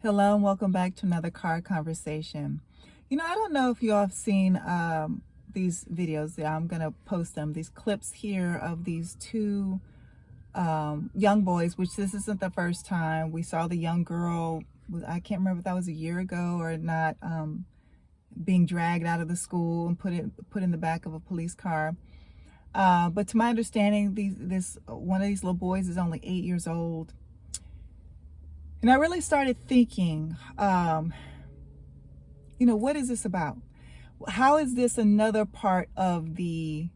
Hello and welcome back to another car conversation. I don't know if you all have seen these videos. Yeah, I'm going to post them. These clips here of these two young boys, which this isn't the first time. We saw the young girl, I can't remember if that was a year ago or not, being dragged out of the school and put in the back of a police car. But to my understanding, one of these little boys is only 8 years old. And I really started thinking, what is this about? How is this another part of the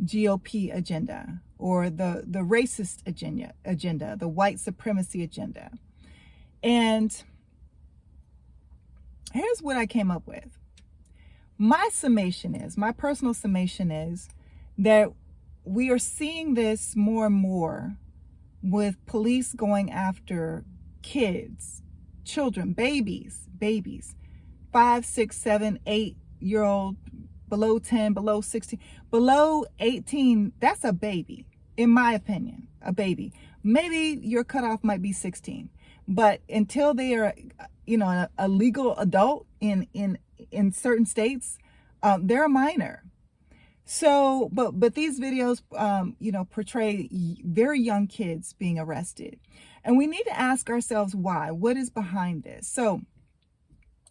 GOP agenda or the racist agenda, the white supremacy agenda? And here's what I came up with. My personal summation is that we are seeing this more and more with police going after kids, children, babies, 5, 6, 7, 8-year-old, below 10, below 16, below 18. That's a baby, in my opinion, a baby. Maybe your cutoff might be 16, but until they are, a legal adult in certain states, they're a minor. So, but these videos, portray very young kids being arrested. And we need to ask ourselves why. What is behind this? So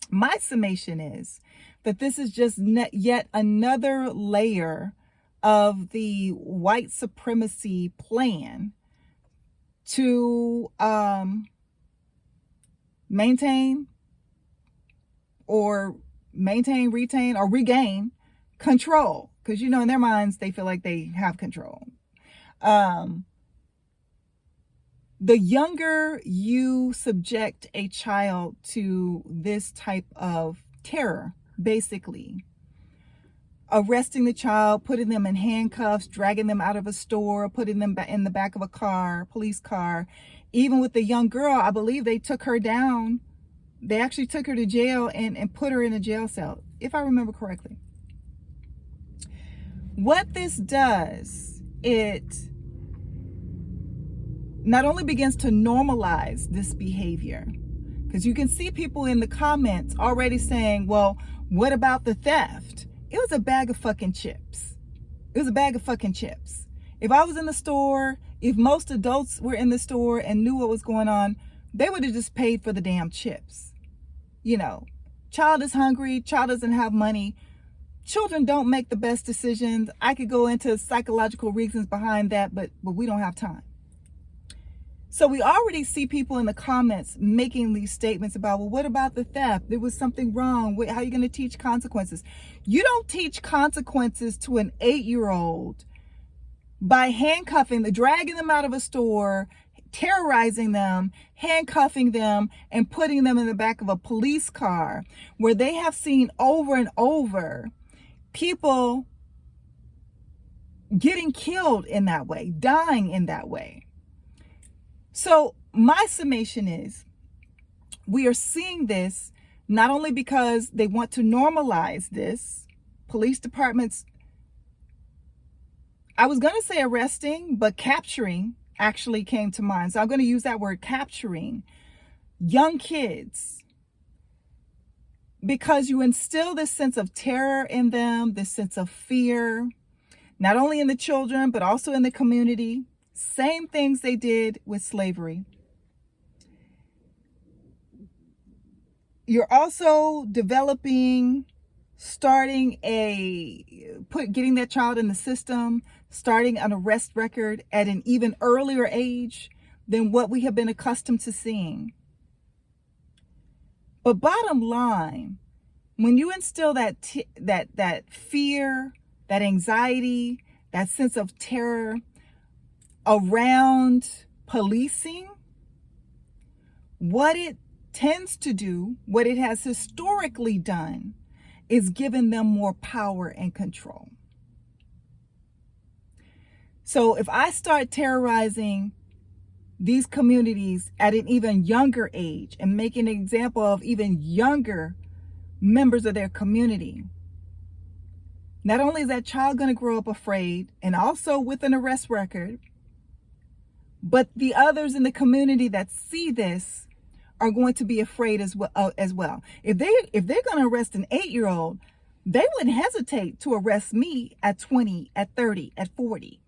my summation is that this is just yet another layer of the white supremacy plan to retain, or regain control. Because, in their minds, they feel like they have control. The younger you subject a child to this type of terror, basically, arresting the child, putting them in handcuffs, dragging them out of a store, putting them in the back of a police car. Even with the young girl, I believe they took her down. They actually took her to jail and put her in a jail cell, if I remember correctly. What this does, it not only begins to normalize this behavior, because you can see people in the comments already saying, well, what about the theft? It was a bag of fucking chips. If I was in the store, if most adults were in the store and knew what was going on, they would have just paid for the damn chips. Child is hungry, child doesn't have money. Children don't make the best decisions. I could go into psychological reasons behind that, but we don't have time. So we already see people in the comments making these statements about, well, what about the theft? There was something wrong. How are you going to teach consequences? You don't teach consequences to an 8-year-old by dragging them out of a store, terrorizing them, handcuffing them, and putting them in the back of a police car where they have seen over and over people getting killed in that way, dying in that way. So my summation is, we are seeing this not only because they want to normalize this. Police departments, I was going to say arresting, but capturing actually came to mind. So I'm going to use that word, capturing young kids, because you instill this sense of terror in them, this sense of fear, not only in the children, but also in the community. Same things they did with slavery. You're also getting that child in the system, starting an arrest record at an even earlier age than what we have been accustomed to seeing. But bottom line, when you instill that fear, that anxiety, that sense of terror around policing, what it tends to do, what it has historically done, is given them more power and control. So if I start terrorizing these communities at an even younger age and making an example of even younger members of their community, not only is that child going to grow up afraid and also with an arrest record, but the others in the community that see this are going to be afraid as well. If they're going to arrest an 8-year-old, they wouldn't hesitate to arrest me at 20, at 30, at 40.